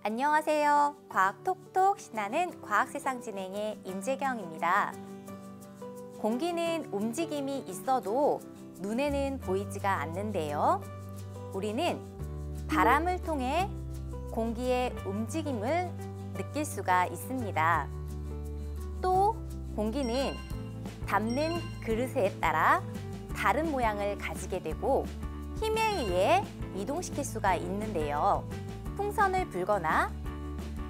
안녕하세요. 과학 톡톡 신나는 과학세상 진행의 임재경입니다. 공기는 움직임이 있어도 눈에는 보이지가 않는데요. 우리는 바람을 통해 공기의 움직임을 느낄 수가 있습니다. 또 공기는 담는 그릇에 따라 다른 모양을 가지게 되고 힘에 의해 이동시킬 수가 있는데요. 풍선을 불거나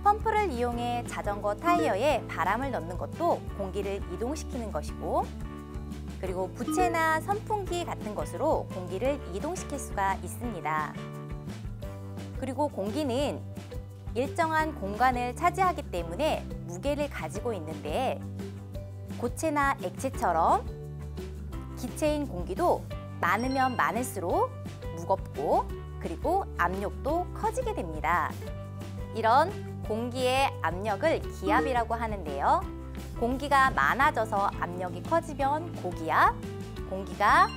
펌프를 이용해 자전거 타이어에 바람을 넣는 것도 공기를 이동시키는 것이고, 그리고 부채나 선풍기 같은 것으로 공기를 이동시킬 수가 있습니다. 그리고 공기는 일정한 공간을 차지하기 때문에 무게를 가지고 있는데, 고체나 액체처럼 기체인 공기도 많으면 많을수록 무겁고 그리고 압력도 커지게 됩니다. 이런 공기의 압력을 기압이라고 하는데요. 공기가 많아져서 압력이 커지면 고기압, 공기가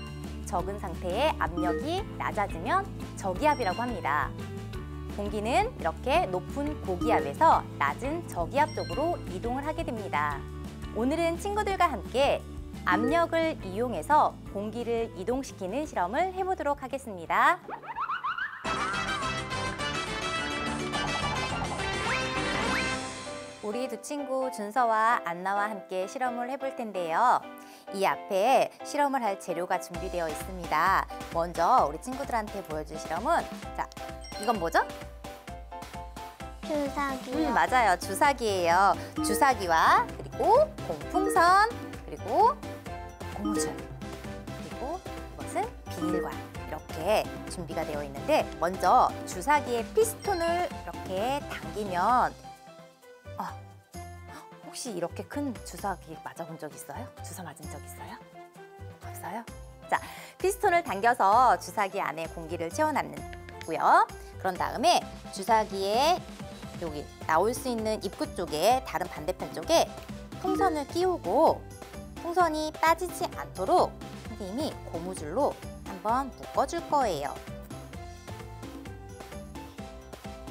적은 상태의 압력이 낮아지면 저기압이라고 합니다. 공기는 이렇게 높은 고기압에서 낮은 저기압 쪽으로 이동을 하게 됩니다. 오늘은 친구들과 함께 압력을 이용해서 공기를 이동시키는 실험을 해보도록 하겠습니다. 우리 두 친구 준서와 안나와 함께 실험을 해볼 텐데요. 이 앞에 실험을 할 재료가 준비되어 있습니다. 먼저 우리 친구들한테 보여줄 실험은, 자, 이건 뭐죠? 주사기요. 맞아요. 주사기예요. 주사기와 그리고 공풍선, 그리고 고무줄, 그리고 이것은 비닐관, 이렇게 준비가 되어 있는데, 먼저 주사기의 피스톤을 이렇게 당기면, 혹시 이렇게 큰 주사기 맞아본 적 있어요? 주사 맞은 적 있어요? 없어요? 자, 피스톤을 당겨서 주사기 안에 공기를 채워넣고요. 그런 다음에 주사기에 여기 나올 수 있는 입구 쪽에, 다른 반대편 쪽에 풍선을 끼우고 풍선이 빠지지 않도록 선생님이 고무줄로 한번 묶어줄 거예요.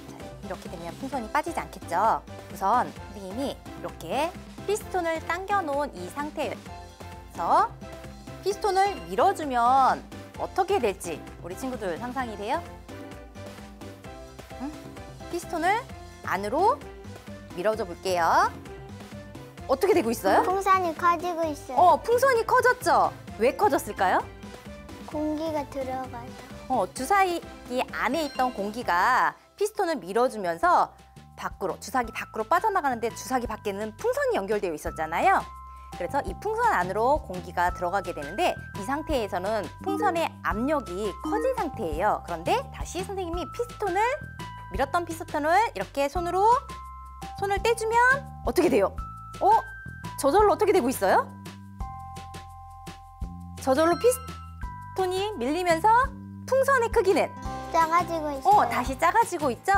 자, 이렇게 되면 풍선이 빠지지 않겠죠? 우선 선생님이 이렇게 피스톤을 당겨 놓은 이 상태에서 피스톤을 밀어주면 어떻게 될지 우리 친구들 상상이 돼요? 피스톤을 안으로 밀어줘 볼게요. 어떻게 되고 있어요? 풍선이 커지고 있어요. 풍선이 커졌죠? 왜 커졌을까요? 공기가 들어가서. 주사기 안에 있던 공기가 피스톤을 밀어주면서 주사기 밖으로 빠져나가는데, 주사기 밖에는 풍선이 연결되어 있었잖아요. 그래서 이 풍선 안으로 공기가 들어가게 되는데, 이 상태에서는 풍선의 압력이 커진 상태예요. 그런데 다시 선생님이 밀었던 피스톤을 이렇게 손을 떼주면 어떻게 돼요? 저절로 어떻게 되고 있어요? 저절로 피스톤이 밀리면서 풍선의 크기는 작아지고 있어요. 다시 작아지고 있죠?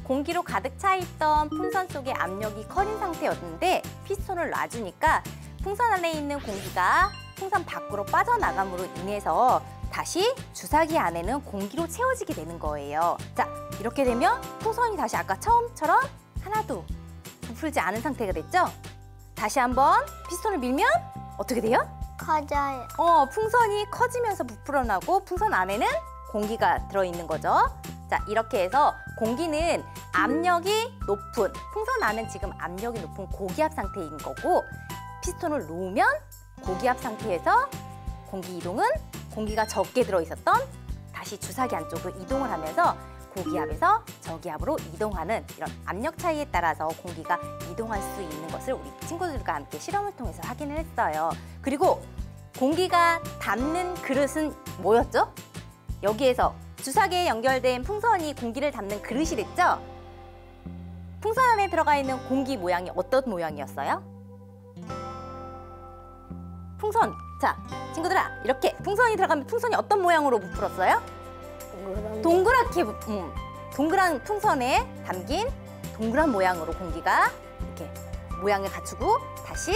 공기로 가득 차 있던 풍선 속의 압력이 커진 상태였는데, 피스톤을 놔주니까 풍선 안에 있는 공기가 풍선 밖으로 빠져나감으로 인해서 다시 주사기 안에는 공기로 채워지게 되는 거예요. 자, 이렇게 되면 풍선이 다시 아까 처음처럼 하나도 부풀지 않은 상태가 됐죠? 다시 한번 피스톤을 밀면 어떻게 돼요? 커져요. 풍선이 커지면서 부풀어나고 풍선 안에는 공기가 들어있는 거죠. 자, 이렇게 해서 공기는 압력이 높은, 풍선 안은 지금 압력이 높은 고기압 상태인 거고, 피스톤을 놓으면 고기압 상태에서 공기 이동은 공기가 적게 들어있었던 다시 주사기 안쪽으로 이동을 하면서 고기압에서 저기압으로 이동하는 이런 압력 차이에 따라서 공기가 이동할 수 있는 것을 우리 친구들과 함께 실험을 통해서 확인을 했어요. 그리고 공기가 담는 그릇은 뭐였죠? 여기에서 주사기에 연결된 풍선이 공기를 담는 그릇이 됐죠? 풍선 안에 들어가 있는 공기 모양이 어떤 모양이었어요? 풍선! 자, 친구들아, 이렇게 풍선이 들어가면 풍선이 어떤 모양으로 부풀었어요? 동그랗게, 동그란 풍선에 담긴 동그란 모양으로 공기가 이렇게 모양을 갖추고, 다시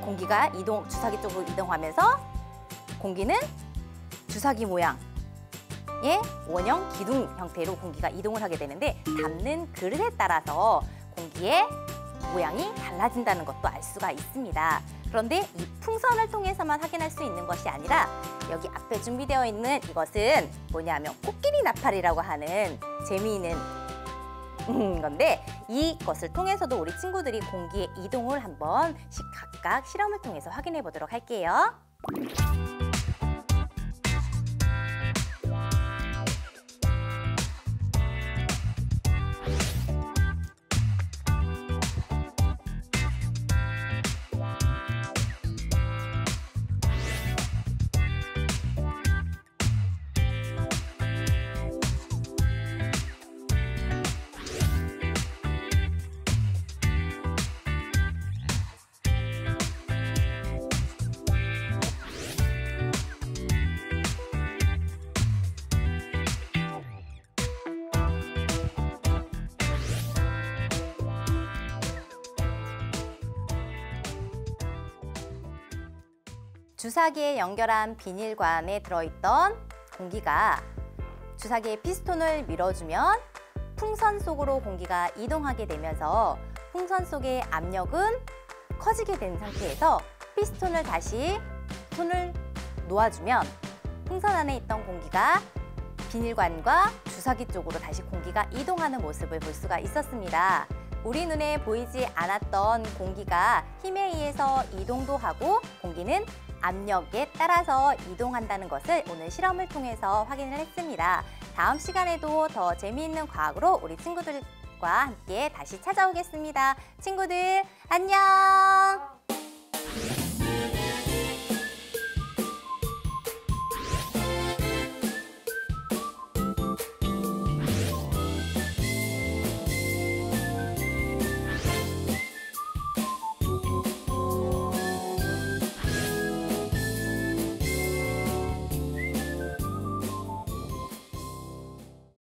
공기가 주사기 쪽으로 이동하면서 공기는 주사기 모양, 원형 기둥 형태로 공기가 이동을 하게 되는데 담는 그릇에 따라서 공기의 모양이 달라진다는 것도 알 수가 있습니다. 그런데 이 풍선을 통해서만 확인할 수 있는 것이 아니라 여기 앞에 준비되어 있는 이것은 뭐냐면 코끼리 나팔이라고 하는 재미있는 건데 이것을 통해서도 우리 친구들이 공기의 이동을 한번 각각 실험을 통해서 확인해 보도록 할게요. 주사기에 연결한 비닐관에 들어있던 공기가 주사기의 피스톤을 밀어주면 풍선 속으로 공기가 이동하게 되면서 풍선 속의 압력은 커지게 된 상태에서 피스톤을 다시 손을 놓아주면 풍선 안에 있던 공기가 비닐관과 주사기 쪽으로 다시 공기가 이동하는 모습을 볼 수가 있었습니다. 우리 눈에 보이지 않았던 공기가 힘에 의해서 이동도 하고 공기는 압력에 따라서 이동한다는 것을 오늘 실험을 통해서 확인을 했습니다. 다음 시간에도 더 재미있는 과학으로 우리 친구들과 함께 다시 찾아오겠습니다. 친구들 안녕!